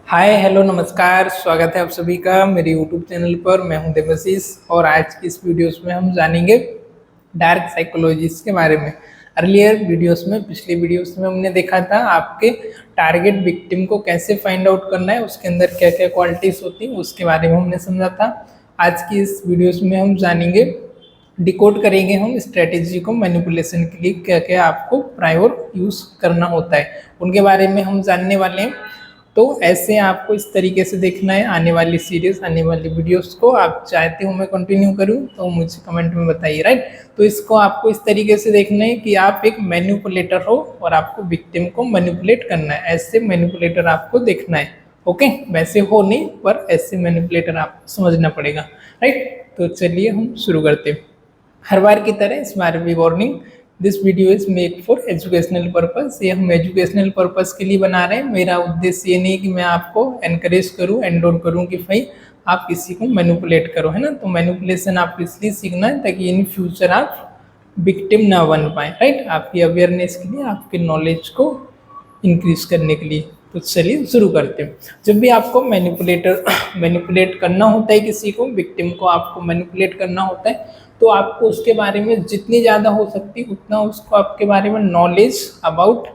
Hi hello नमस्कार, स्वागत है आप सभी का मेरे यूट्यूब चैनल पर। मैं हूं देवाशीष और आज की इस वीडियोस में हम जानेंगे डार्क साइकोलॉजिस के बारे में। अर्लियर वीडियोस में, पिछले वीडियोस में हमने देखा था आपके टारगेट विक्टिम को कैसे फाइंड आउट करना है, उसके अंदर क्या क्या क्वालिटीज होती हैं उसके बारे में हमने समझा था। आज की इस वीडियोस में हम जानेंगे, डिकोड करेंगे हम स्ट्रेटेजी को मैनिपुलेशन के लिए क्या क्या आपको प्रायोर यूज करना होता है, उनके बारे में हम जानने वाले हैं। तो ऐसे आपको इस तरीके से देखना है आने वाली सीरीज, आने वाली वीडियोस को। आप चाहते हो मैं कंटिन्यू करूं तो मुझे कमेंट में बताइए, राइट। तो इसको आपको इस तरीके से देखना है कि आप एक मैनिपुलेटर हो और आपको विक्टिम को मैनिपुलेट करना है। ऐसे मैनिपुलेटर आपको देखना है, ओके। वैसे हो नहीं, पर ऐसे मैनिपुलेटर आपको समझना पड़ेगा, राइट। तो चलिए हम शुरू करते हैं। हर बार की तरह इस बार भी warning, this video is make for educational purpose. ये हम एजुकेशनल पर्पस के लिए बना रहे हैं। मेरा उद्देश्य ये नहीं कि मैं आपको एनकरेज करूं, एंडोर करूं कि भाई आप किसी को मैनिपुलेट करो, है ना। तो मैनिपुलेशन आपको इसलिए सीखना है ताकि इन फ्यूचर आप विक्टिम ना बन पाए, राइट। आपकी अवेयरनेस के लिए, आपके नॉलेज को इंक्रीज करने के लिए। तो चलिए शुरू करते हैं। जब भी आपको मैनिपुलेट करना होता है किसी को, विक्टिम को आपको मैनिपुलेट करना होता है, तो आपको उसके बारे में जितनी ज़्यादा हो सकती उतना उसको आपके बारे में नॉलेज अबाउट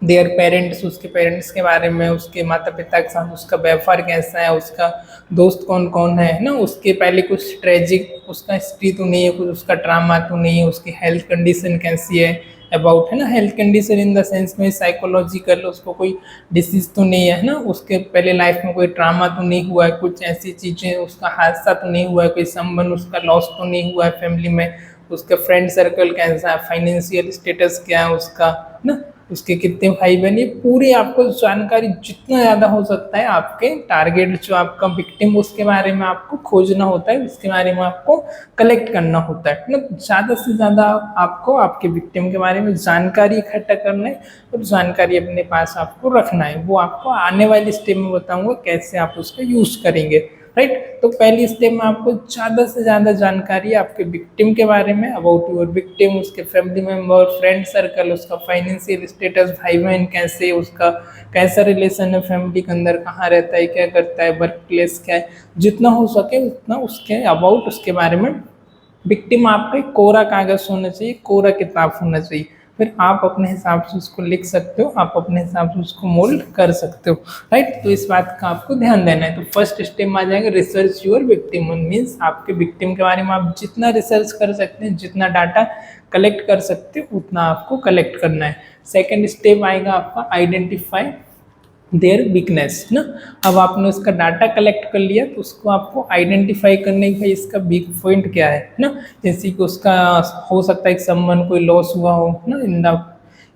देयर पेरेंट्स, उसके पेरेंट्स के बारे में, उसके माता पिता के साथ उसका व्यवहार कैसा है, उसका दोस्त कौन कौन है ना। उसके पहले कुछ ट्रेजिक उसका हिस्ट्री तो नहीं है, कुछ उसका ट्रामा तो नहीं है, उसकी हेल्थ कंडीशन कैसी है अबाउट, है ना। Health condition in the sense में साइकोलॉजिकल, उसको कोई डिसीज तो नहीं है ना, उसके पहले लाइफ में कोई ट्रामा तो नहीं हुआ है, कुछ ऐसी चीज़ें, उसका हादसा तो नहीं हुआ है, कोई संबंध उसका लॉस तो नहीं हुआ है फैमिली में, उसका फ्रेंड सर्कल कैसा है, फाइनेंशियल स्टेटस क्या है उसका, ना, उसके कितने भाई बहन, ये पूरी आपको जानकारी जितना ज़्यादा हो सकता है आपके टारगेट जो आपका विक्टिम, उसके बारे में आपको खोजना होता है, उसके बारे में आपको कलेक्ट करना होता है। मतलब ज़्यादा से ज़्यादा आपको आपके विक्टिम के बारे में जानकारी इकट्ठा करना है और जानकारी अपने पास आपको रखना है। वो आपको आने वाली स्टेप में बताऊँगा कैसे आप उसका यूज़ करेंगे, राइट। तो पहली स्टेप में आपको ज़्यादा से ज़्यादा जानकारी आपके विक्टिम के बारे में, अबाउट योर विक्टिम, उसके फैमिली मेम्बर, फ्रेंड सर्कल, उसका फाइनेंशियल स्टेटस, भाई बहन कैसे, उसका कैसा रिलेशन है फैमिली के अंदर, कहाँ रहता है, क्या करता है, वर्क प्लेस क्या है, जितना हो सके उतना उसके अबाउट, उसके बारे में। विक्टिम आपका एक कोरा कागज़ होना चाहिए, कोरा किताब होना चाहिए। फिर आप अपने हिसाब से उसको लिख सकते हो, आप अपने हिसाब से उसको मोल्ड कर सकते हो, राइट। तो इस बात का आपको ध्यान देना है। तो फर्स्ट स्टेप में आ जाएगा रिसर्च योर विक्टिम। मीन्स आपके विक्टिम के बारे में आप जितना रिसर्च कर सकते हैं, जितना डाटा कलेक्ट कर सकते हो उतना आपको कलेक्ट करना है। सेकेंड स्टेप आएगा आपका आइडेंटिफाई देयर वीकनेस ना। अब आपने उसका डाटा कलेक्ट कर लिया तो उसको आपको आइडेंटिफाई करने का इसका वीक पॉइंट क्या है ना। जैसे कि उसका हो सकता है कि सम्मान कोई लॉस हुआ हो ना,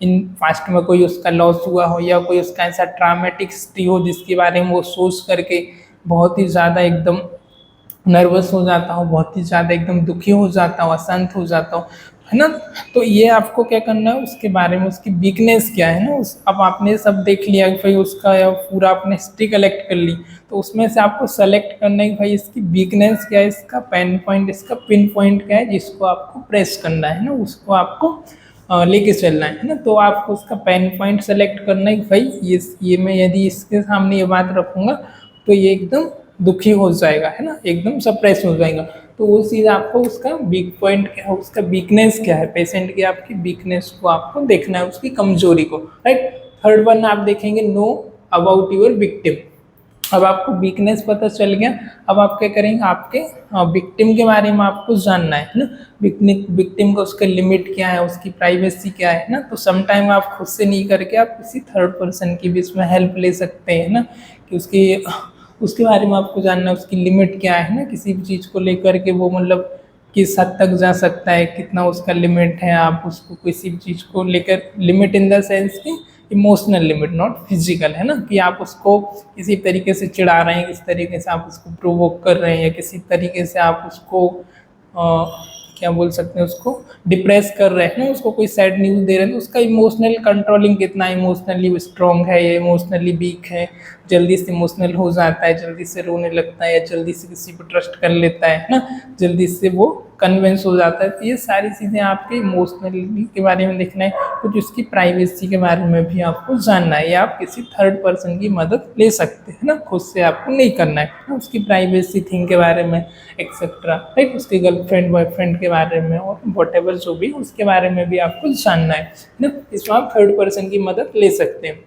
इन पास्ट में कोई उसका लॉस हुआ हो, या कोई उसका ऐसा ट्रामेटिक हिस्ट्री हो जिसके बारे में वो सोच करके बहुत ही ज़्यादा एकदम नर्वस हो जाता हो, बहुत ही ज़्यादा एकदम दुखी हो जाता हो, अशांत हो जाता हो, है ना। तो ये आपको क्या करना है, उसके बारे में उसकी वीकनेस क्या है ना। उस अब आपने सब देख लिया कि भाई उसका या पूरा आपने हिस्ट्री कलेक्ट कर ली, तो उसमें से आपको सेलेक्ट करना है कि भाई इसकी वीकनेस क्या है, इसका पेन पॉइंट, इसका पिन पॉइंट क्या है, जिसको आपको प्रेस करना है ना, उसको आपको लेके चलना है ना। तो आपको उसका पेन पॉइंट सेलेक्ट करना है कि भाई ये मैं यदि इसके सामने ये बात रखूँगा तो ये एकदम दुखी हो जाएगा, है ना, एकदम सप्रेस हो जाएगा। तो वो चीज़ आपको उसका वीक पॉइंट क्या है, उसका वीकनेस क्या है, पेशेंट की आपकी वीकनेस को आपको देखना है, उसकी कमजोरी को, राइट। थर्ड वन आप देखेंगे नो अबाउट योर विक्टिम। अब आपको वीकनेस पता चल गया, अब आप क्या करेंगे, आपके विक्टिम के बारे में आपको जानना है ना। विक्टिम का उसका लिमिट क्या है, उसकी प्राइवेसी क्या है ना। तो समटाइम आप खुद से नहीं करके आप किसी थर्ड पर्सन की भी इसमें हेल्प ले सकते हैं ना, कि उसके बारे में आपको जानना है, उसकी लिमिट क्या है ना, किसी भी चीज़ को लेकर के वो मतलब किस हद तक जा सकता है, कितना उसका लिमिट है। आप उसको किसी भी चीज़ को लेकर, लिमिट इन द सेंस की इमोशनल लिमिट, नॉट फिजिकल, है ना, कि आप उसको किसी तरीके से चिढ़ा रहे हैं, किस तरीके से आप उसको प्रोवोक कर रहे हैं, या किसी तरीके से आप उसको क्या बोल सकते हैं, उसको डिप्रेस कर रहे हैं ना, उसको कोई सैड न्यूज़ दे रहे हैं, तो उसका इमोशनल कंट्रोलिंग कितना, इमोशनली स्ट्रॉन्ग है या इमोशनली वीक है, जल्दी से इमोशनल हो जाता है, जल्दी से रोने लगता है, या जल्दी से किसी पर ट्रस्ट कर लेता है ना, जल्दी से वो कन्विंस हो जाता है। तो ये सारी चीज़ें आपके इमोशनलिटी के बारे में देखना है, कुछ उसकी प्राइवेसी के बारे में भी आपको जानना है, या आप किसी थर्ड पर्सन की मदद ले सकते हैं ना, खुद से आपको नहीं करना है। उसकी प्राइवेसी थिंग के बारे में एक्सेट्रा, राइट, उसके गर्लफ्रेंड बॉयफ्रेंड के बारे में और वॉटेवर जो भी उसके बारे में भी आपको जानना है ना, इसमें आप थर्ड पर्सन की मदद ले सकते हैं।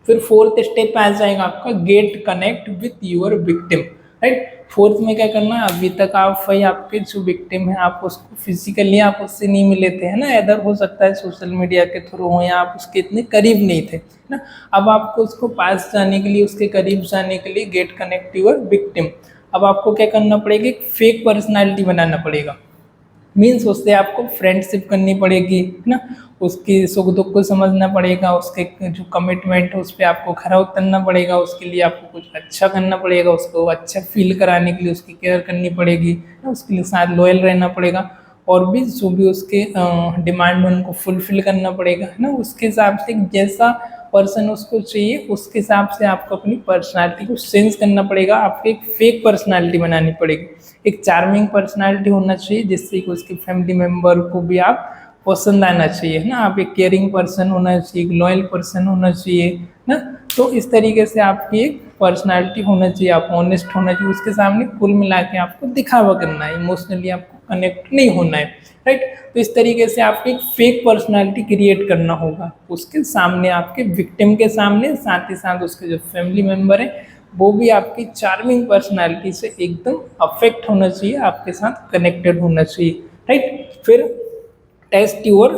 फिर फोर्थ स्टेप पे आ जाएगा आपका get connect with your victim, right. Fourth में क्या करना है, अभी तक आप भाई आपके जो विक्टिम है आप उसको फिजिकली आप उससे नहीं मिले थे, है ना, इधर हो सकता है सोशल मीडिया के थ्रू हो, या आप उसके इतने करीब नहीं थे ना। अब आपको उसको पास जाने के लिए, उसके करीब जाने के लिए गेट कनेक्ट यूर विक्टिम, अब आपको क्या करना पड़ेगा, एक फेक पर्सनैलिटी बनाना पड़ेगा। मीन्स उससे आपको फ्रेंडशिप करनी पड़ेगी, है ना, उसकी सुख दुख को समझना पड़ेगा, उसके जो कमिटमेंट है उस पर आपको खरा उतरना पड़ेगा, उसके लिए आपको कुछ अच्छा करना पड़ेगा, उसको अच्छा फील कराने के लिए उसकी केयर करनी पड़ेगी, उसके लिए साथ लॉयल रहना पड़ेगा, और भी जो भी उसके डिमांड है उनको फुलफिल करना पड़ेगा, है ना। उसके हिसाब से जैसा पर्सन उसको चाहिए उसके हिसाब से आपको अपनी पर्सनालिटी को चेंज करना पड़ेगा, आपको एक फेक पर्सनालिटी बनानी पड़ेगी। एक चार्मिंग पर्सनालिटी होना चाहिए जिससे कि उसके फैमिली मेम्बर को भी आप पसंद आना चाहिए, है ना। आप एक केयरिंग पर्सन होना चाहिए, एक लॉयल पर्सन होना चाहिए ना। तो इस तरीके से आपकी एक पर्सनालिटी होना चाहिए, आप ऑनेस्ट होना चाहिए, उसके सामने कुल मिला के आपको दिखावा करना है, इमोशनली आपको कनेक्ट नहीं होना है, राइट। तो इस तरीके से आपको एक फेक पर्सनालिटी क्रिएट करना होगा उसके सामने, आपके विक्टिम के सामने, साथ ही साथ उसके जो फैमिली मेम्बर है वो भी आपकी चार्मिंग पर्सनालिटी से एकदम अफेक्ट होना चाहिए, आपके साथ कनेक्टेड होना चाहिए, राइट। फिर टेस्ट योर,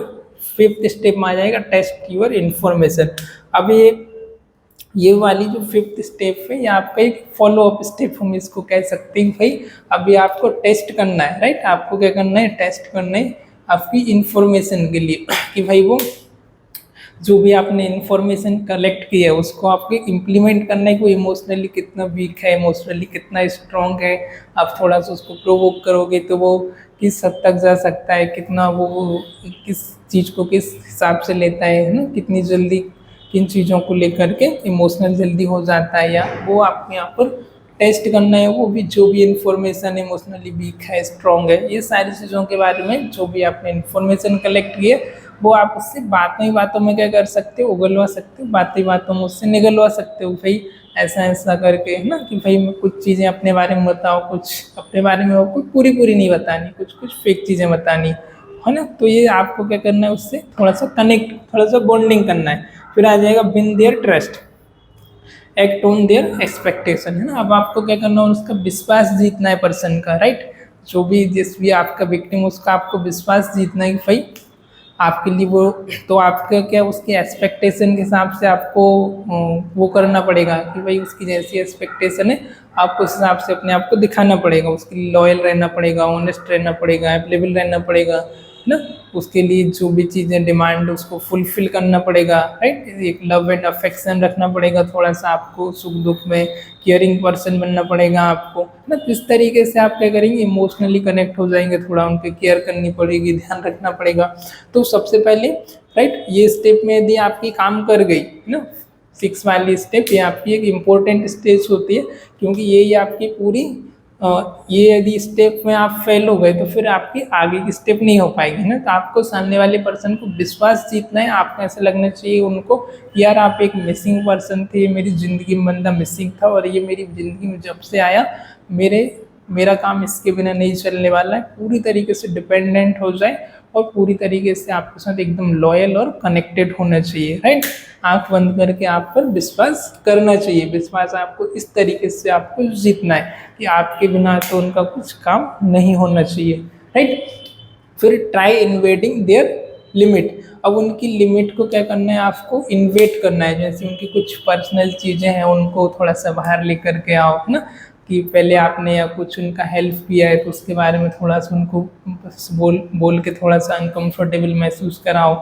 फिफ्थ स्टेप में आ जाएगा टेस्ट योर इन्फॉर्मेशन। अब ये वाली जो फिफ्थ स्टेप है ये आपका एक फॉलो अप स्टेप हम इसको कह सकते हैं। भाई अभी आपको टेस्ट करना है, राइट, आपको क्या करना है, टेस्ट करना है आपकी इन्फॉर्मेशन के लिए कि भाई वो जो भी आपने इन्फॉर्मेशन कलेक्ट की है उसको आपको इम्प्लीमेंट करना है कि वो इमोशनली कितना वीक है, इमोशनली कितना स्ट्रॉन्ग है। आप थोड़ा सा उसको प्रोवोक करोगे तो वो किस हद तक जा सकता है, कितना वो किस चीज़ को किस हिसाब से लेता है ना, कितनी जल्दी किन चीज़ों को लेकर के इमोशनल जल्दी हो जाता है, या वो आपको यहाँ पर टेस्ट करना है। वो भी जो भी इन्फॉर्मेशन इमोशनली वीक है स्ट्रॉन्ग है, ये सारी चीज़ों के बारे में जो भी आपने इन्फॉर्मेशन कलेक्ट की है वो आप उससे बातों में क्या कर सकते हो, उगलवा सकते हो, बातों में उससे निगलवा सकते हो। भाई ऐसा ऐसा करके, है ना, कि भाई मैं कुछ चीज़ें अपने बारे में बताओ, कुछ अपने बारे में आपको पूरी नहीं बतानी, कुछ फेक चीज़ें बतानी, है ना। तो ये आपको क्या करना है, उससे थोड़ा सा कनेक्ट, थोड़ा सा बॉन्डिंग करना है। फिर आ जाएगा win their trust, act on their expectation, है ना। अब आपको क्या करना है, उसका विश्वास जीतना है पर्सन का, राइट। जो भी जिस भी आपका विक्टिम उसका आपको विश्वास जीतना है कि भाई आपके लिए वो, तो आपका क्या उसकी एक्सपेक्टेशन के हिसाब से आपको वो करना पड़ेगा कि भाई उसकी जैसी एक्सपेक्टेशन है आपको उस हिसाब से अपने आप को दिखाना पड़ेगा, उसके लिए लॉयल रहना पड़ेगा, ऑनेस्ट रहना पड़ेगा, अवेलेबल रहना पड़ेगा, है ना। उसके लिए जो भी चीज़ें डिमांड उसको फुलफिल करना पड़ेगा, राइट। एक लव एंड अफेक्शन रखना पड़ेगा, थोड़ा सा आपको सुख दुख में केयरिंग पर्सन बनना पड़ेगा आपको, ना। तो इस तरीके से आप क्या करेंगे, इमोशनली कनेक्ट हो जाएंगे, थोड़ा उनकी केयर करनी पड़ेगी, ध्यान रखना पड़ेगा। तो सबसे पहले, राइट, ये स्टेप में यदि आपकी काम कर गई, है ना, सिक्स वाली स्टेप, ये आपकी एक इम्पोर्टेंट स्टेज होती है, क्योंकि ये आपकी पूरी ये यदि स्टेप में आप फेल हो गए तो फिर आपकी आगे की स्टेप नहीं हो पाएगी ना। तो आपको सामने वाले पर्सन को विश्वास जीतना है, आपको ऐसा लगना चाहिए उनको यार आप एक मिसिंग पर्सन थे, मेरी ज़िंदगी में बंदा मिसिंग था और ये मेरी ज़िंदगी में जब से आया मेरा काम इसके बिना नहीं चलने वाला है। पूरी तरीके से डिपेंडेंट हो जाए और पूरी तरीके से आपके साथ एकदम लॉयल और कनेक्टेड होना चाहिए, राइट। आंख बंद करके आप पर विश्वास करना चाहिए। विश्वास आपको इस तरीके से आपको जीतना है कि आपके बिना तो उनका कुछ काम नहीं होना चाहिए, राइट। फिर ट्राई इन्वेडिंग देयर लिमिट। अब उनकी लिमिट को क्या करना है, आपको इन्वेट करना है। जैसे उनकी कुछ पर्सनल चीज़ें हैं उनको थोड़ा सा बाहर लेकर के आओ, है ना, कि पहले आपने या कुछ उनका हेल्प किया है तो उसके बारे में थोड़ा सा उनको बोल के थोड़ा सा अनकंफर्टेबल महसूस कराओ,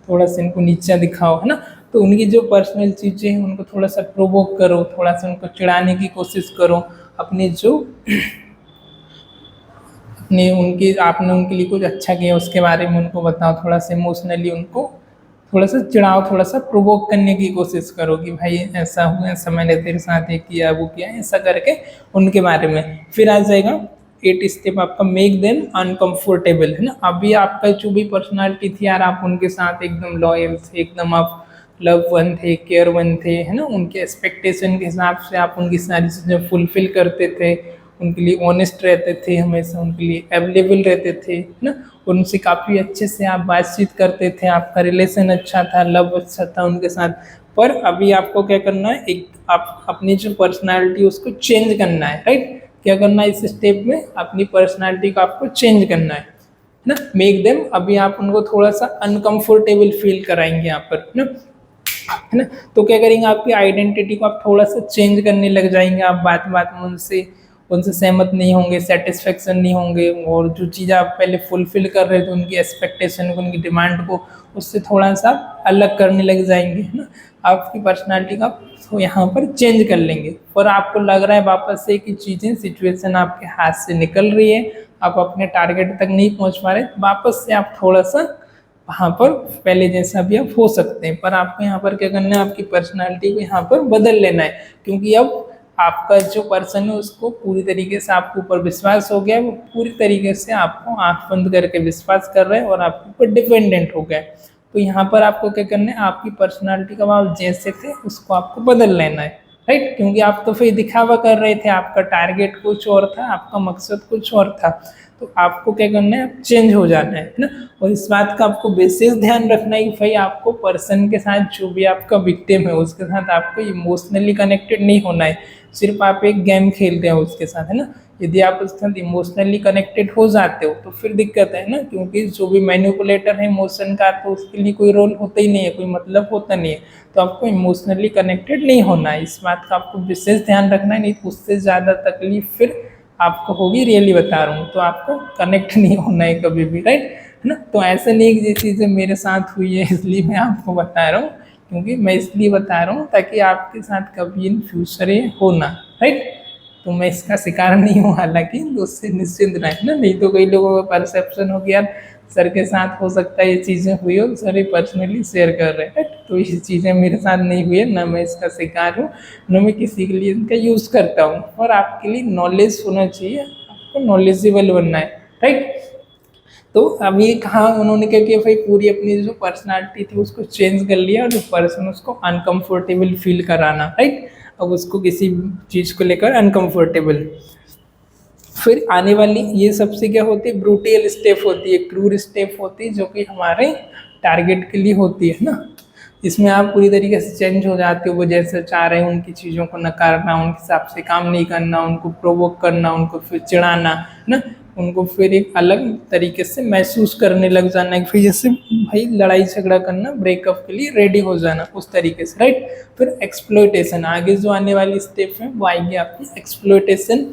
थोड़ा सा इनको नीचा दिखाओ, है ना। तो उनकी जो पर्सनल चीज़ें हैं उनको थोड़ा सा प्रोवोक करो, थोड़ा सा उनको चिढ़ाने की कोशिश करो। अपने जो अपने उनकी आपने उनके लिए कुछ अच्छा किया उसके बारे में उनको बताओ, थोड़ा सा इमोशनली उनको थोड़ा सा चिढ़ाओ, थोड़ा सा प्रोवोक करने की कोशिश करो कि भाई ऐसा हुआ, ऐसा मैंने तेरे साथ ये किया वो किया, ऐसा करके उनके बारे में। फिर आ जाएगा 8 स्टेप आपका मेक देम अनकंफर्टेबल, है ना। अभी आपका जो भी पर्सनालिटी थी यार, आप उनके साथ एकदम लॉयल थे, एकदम आप लव वन थे, केयर वन थे, है ना। उनके एक्सपेक्टेशन के हिसाब से आप उनकी सारी चीज़ें फुलफिल करते थे, उनके लिए ऑनेस्ट रहते थे, हमेशा उनके लिए अवेलेबल रहते थे, है ना। उनसे काफ़ी अच्छे से आप बातचीत करते थे, आपका रिलेशन अच्छा था, लव अच्छा था उनके साथ। पर अभी आपको क्या करना है, एक आप अपनी जो पर्सनालिटी उसको चेंज करना है, राइट। क्या करना है इस स्टेप में, अपनी पर्सनालिटी को आपको चेंज करना है ना। मेक देम, अभी आप उनको थोड़ा सा अनकंफर्टेबल फील कराएंगे यहाँ पर, है ना। तो क्या करेंगे, आपकी आइडेंटिटी को आप थोड़ा सा चेंज करने लग जाएंगे। आप बात बात में उनसे उनसे सहमत नहीं होंगे, सेटिस्फेक्शन नहीं होंगे, और जो चीज़ आप पहले फुलफिल कर रहे थे उनकी एक्सपेक्टेशन को, उनकी डिमांड को, उससे थोड़ा सा अलग करने लग जाएंगे, है ना। आपकी पर्सनालिटी का तो यहाँ पर चेंज कर लेंगे। और आपको लग रहा है वापस से कि चीज़ें सिचुएशन आपके हाथ से निकल रही है, आप अपने टारगेट तक नहीं पहुँच पा रहे, वापस से आप थोड़ा सा वहाँ पर पहले जैसा भी आप हो सकते हैं। पर आपको यहाँ पर क्या करना है, आपकी पर्सनालिटी को यहाँ पर बदल लेना है, क्योंकि अब आपका जो पर्सन है उसको पूरी तरीके से आपके ऊपर विश्वास हो गया है, वो पूरी तरीके से आपको आंख बंद करके विश्वास कर रहे हैं और आपके ऊपर डिपेंडेंट हो गया है। तो यहाँ पर आपको क्या करना है, आपकी पर्सनालिटी का आप जैसे थे उसको आपको बदल लेना है, राइट। क्योंकि आप तो फिर दिखावा कर रहे थे, आपका टारगेट कुछ और था, आपका मकसद कुछ और था। तो आपको क्या करना है, चेंज हो जाना है ना। और इस बात का आपको विशेष ध्यान रखना है कि भाई आपको पर्सन के साथ, जो भी आपका विक्टिम है उसके साथ आपको इमोशनली कनेक्टेड नहीं होना है। सिर्फ आप एक गेम खेलते हैं उसके साथ, है ना। यदि आप उसके साथ इमोशनली कनेक्टेड हो जाते हो तो फिर दिक्कत है ना, क्योंकि जो भी मैनिपुलेटर है इमोशन का, तो उसके लिए कोई रोल होता ही नहीं है, कोई मतलब होता नहीं है। तो आपको इमोशनली कनेक्टेड नहीं होना है, इस बात का आपको विशेष ध्यान रखना है, नहीं तो उससे ज़्यादा तकलीफ फिर आपको होगी, रियली बता रहा हूँ। तो आपको कनेक्ट नहीं होना है कभी भी, राइट, है ना। तो ऐसा नहीं कि ये चीज़ें मेरे साथ हुई है इसलिए मैं आपको बता रहा हूँ, क्योंकि मैं इसलिए बता रहा हूँ ताकि आपके साथ कभी इन फ्यूचर ये हो ना, राइट। तो मैं इसका शिकार नहीं हूँ हालांकि, तो उससे निश्चिंत रहें ना। नहीं तो कई लोगों का परसेप्शन हो गया सर के साथ हो सकता है ये चीज़ें हुई हो, सर ये पर्सनली शेयर कर रहे हैं। तो ये चीज़ें मेरे साथ नहीं हुई है, ना मैं इसका शिकार हूँ, ना मैं किसी के लिए इनका यूज़ करता हूँ। और आपके लिए नॉलेज होना चाहिए, आपको नॉलेजेबल बनना है, राइट। तो अब ये कहा उन्होंने क्या किया भाई, पूरी अपनी जो पर्सनालिटी थी उसको चेंज कर लिया और जो पर्सन उसको अनकंफर्टेबल फील कराना, राइट। अब उसको किसी चीज़ को लेकर अनकंफर्टेबल। फिर आने वाली ये सबसे क्या होती है, ब्रूटियल स्टेप होती है, क्रूर स्टेप होती है, जो कि हमारे टारगेट के लिए होती है ना। इसमें आप पूरी तरीके से चेंज हो जाते हो, वो जैसे चाह रहे हैं उनकी चीज़ों को नकारना, उनके हिसाब से काम नहीं करना, उनको प्रोवोक करना, उनको फिर चिढ़ाना ना, उनको फिर एक अलग तरीके से महसूस करने लग जाना, फिर जैसे भाई लड़ाई झगड़ा करना, ब्रेकअप के लिए रेडी हो जाना उस तरीके से, राइट। फिर एक्सप्लॉयटेशन, आगे जो आने वाली स्टेप है वो आएगी आपकी एक्सप्लॉयटेशन।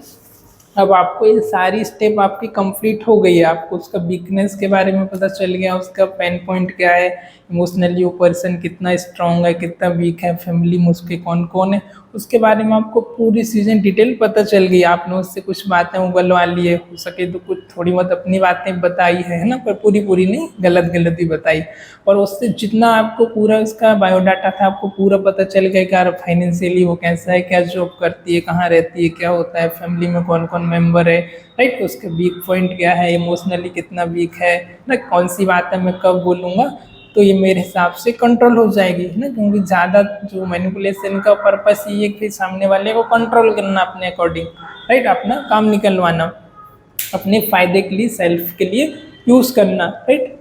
अब आपको ये सारी स्टेप आपकी कंप्लीट हो गई है, आपको उसका वीकनेस के बारे में पता चल गया, उसका पेन पॉइंट क्या है, इमोशनली वो पर्सन कितना स्ट्रांग है, कितना वीक है, फैमिली में उसके कौन कौन है, उसके बारे में आपको पूरी चीज़ें डिटेल पता चल गई। आपने उससे कुछ बातें उगलवा ली है, हो सके तो कुछ थोड़ी बहुत अपनी बातें बताई है ना, पर पूरी पूरी नहीं, गलत गलत ही बताई। और उससे जितना आपको पूरा उसका बायोडाटा था आपको पूरा पता चल गया कि यार फाइनेंशियली वो कैसा है, क्या जॉब करती है, कहाँ रहती है, क्या होता है, फैमिली में कौन कौन मेंबर है, राइट, उसके वीक पॉइंट क्या है, इमोशनली कितना वीक है ना, कौन सी बात है मैं कब बोलूँगा। तो ये मेरे हिसाब से कंट्रोल हो जाएगी, है ना। क्योंकि ज़्यादा जो मैनिपुलेशन का पर्पस ये है कि सामने वाले को कंट्रोल करना अपने अकॉर्डिंग, राइट, अपना काम निकलवाना, अपने फ़ायदे के लिए, सेल्फ के लिए यूज़ करना, राइट।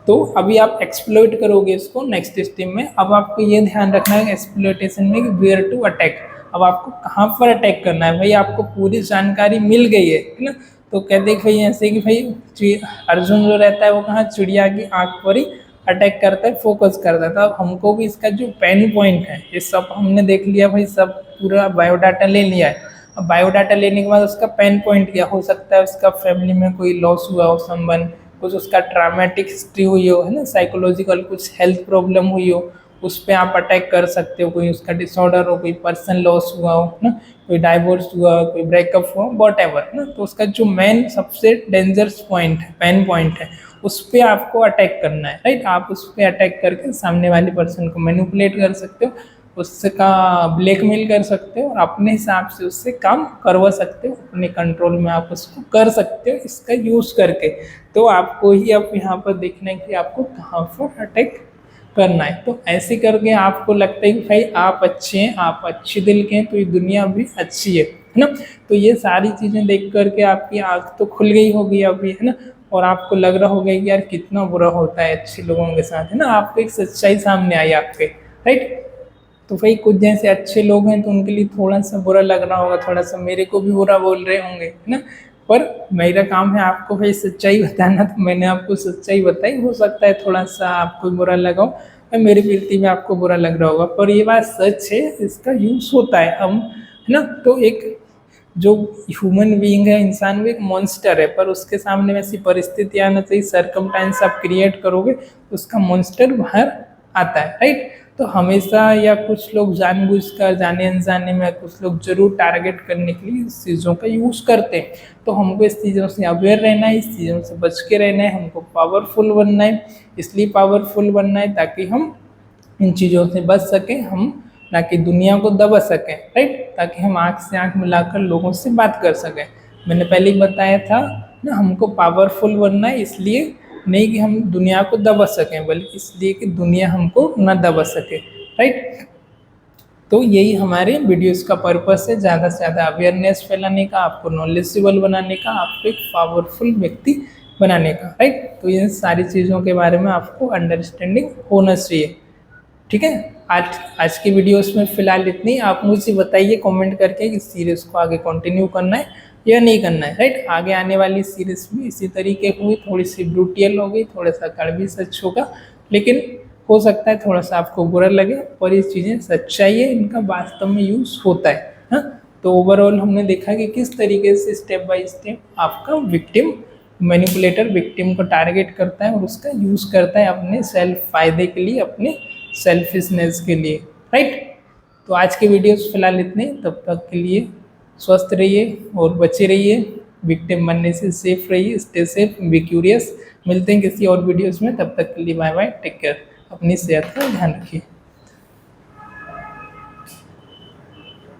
तो अभी आप एक्सप्लॉइट करोगे इसको नेक्स्ट स्टेप में। अब आपको ये ध्यान रखना है एक्सप्लॉइटेशन में कि वेयर टू अटैक, अब आपको कहाँ पर अटैक करना है। भाई आपको पूरी जानकारी मिल गई है ना। तो कहते हैं भाई ऐसे कि भाई अर्जुन जो रहता है वो कहाँ, चिड़िया की आँख पर ही अटैक करता है, फोकस करता है। तो अब हमको भी इसका जो पेन पॉइंट है ये सब हमने देख लिया भाई, सब पूरा बायोडाटा ले लिया है। अब बायोडाटा लेने के बाद उसका पेन पॉइंट क्या हो सकता है, उसका फैमिली में कोई लॉस हुआ हो संबंध, कुछ उसका ट्रामेटिक हिस्ट्री हुई हो, है ना, साइकोलॉजिकल कुछ हेल्थ प्रॉब्लम हुई हो, उस पर आप अटैक कर सकते हो। कोई उसका डिसऑर्डर हो, कोई पर्सन लॉस हुआ हो ना, कोई डाइवोर्स हुआ, कोई ब्रेकअप हुआ, वॉट एवर ना। तो उसका जो मेन सबसे डेंजरस पॉइंट है, पेन पॉइंट है, उस पर आपको अटैक करना है, राइट। आप उस पर अटैक करके सामने वाले पर्सन को मैनिपुलेट कर सकते हो, उससे का ब्लैकमेल कर सकते हो और अपने हिसाब से उससे काम करवा सकते हो, अपने कंट्रोल में आप उसको कर सकते हो इसका यूज़ करके। तो आपको ही अब यहाँ पर देखना है कि आपको कहाँ पर अटैक करना है। तो ऐसे करके आपको लगता है कि भाई आप अच्छे हैं, आप अच्छे दिल के हैं, तो ये दुनिया भी अच्छी है ना। तो ये सारी चीज़ें देख करके आपकी आँख तो खुल गई होगी अभी, है ना, और आपको लग रहा होगा कि यार कितना बुरा होता है अच्छे लोगों के साथ, है ना। आपको एक सच्चाई सामने आई आपके, राइट। तो भाई कुछ जैसे अच्छे लोग हैं तो उनके लिए थोड़ा सा बुरा लग रहा होगा, थोड़ा सा मेरे को भी बुरा बोल रहे होंगे, है ना। पर मेरा काम है आपको भाई सच्चाई बताना, तो मैंने आपको सच्चाई बताई। हो सकता है थोड़ा सा आपको बुरा लगा हो और मेरी प्रति में आपको बुरा लग रहा होगा, पर ये बात सच है, इसका यूज़ होता है हम, है ना। तो एक जो ह्यूमन बीइंग है, इंसान भी एक मॉन्स्टर है, पर उसके सामने वैसी परिस्थिति आना चाहिए, सरकमस्टेंस आप क्रिएट करोगे तो उसका मॉन्स्टर बाहर आता है, राइट। तो हमेशा या कुछ लोग जानबूझकर जाने अनजाने में कुछ लोग जरूर टारगेट करने के लिए इस चीज़ों का यूज़ करते हैं। तो हमको इस चीज़ों से अवेयर रहना है, इस चीज़ों से बच के रहना है, हमको पावरफुल बनना है। इसलिए पावरफुल बनना है ताकि हम इन चीज़ों से बच सकें, हम ना कि दुनिया को दबा सकें, राइट, ताकि हम आँख से आँख मिलाकर लोगों से बात कर सकें। मैंने पहले ही बताया था ना, हमको पावरफुल बनना है, इसलिए नहीं कि हम दुनिया को दबा सकें, बल्कि इसलिए कि दुनिया हमको ना दबा सके, राइट। तो यही हमारे वीडियोस का पर्पस है, ज़्यादा से ज़्यादा अवेयरनेस फैलाने का, आपको नॉलेजेबल बनाने का, आपको एक पावरफुल व्यक्ति बनाने का, राइट। तो इन सारी चीज़ों के बारे में आपको अंडरस्टैंडिंग होना चाहिए, ठीक है। आज की वीडियोस में फिलहाल इतनी। आप मुझे बताइए कमेंट करके कि सीरीज को आगे कंटिन्यू करना है या नहीं करना है, राइट। आगे आने वाली सीरीज में इसी तरीके हुई, थोड़ी सी ब्रूटियल हो गई, थोड़ा सा कड़वी सच होगा, लेकिन हो सकता है थोड़ा सा आपको बुरा लगे, पर ये चीज़ें सच्चाई है, इनका वास्तव में यूज़ होता है, हाँ। तो ओवरऑल हमने देखा कि किस तरीके से स्टेप बाय स्टेप आपका विक्टिम मैनिपुलेटर विक्टिम को टारगेट करता है और उसका यूज़ करता है अपने सेल्फ फायदे के लिए, अपने सेल्फिशनेस के लिए, राइट। तो आज के वीडियोस फिलहाल इतने, तब तक के लिए स्वस्थ रहिए और बचे रहिए, विक्टिम बनने से सेफ रहिए, स्टे सेफ, बी क्यूरियस। मिलते हैं किसी और वीडियोस में, तब तक के लिए बाय बाय, टेक केयर, अपनी सेहत का ध्यान रखिए।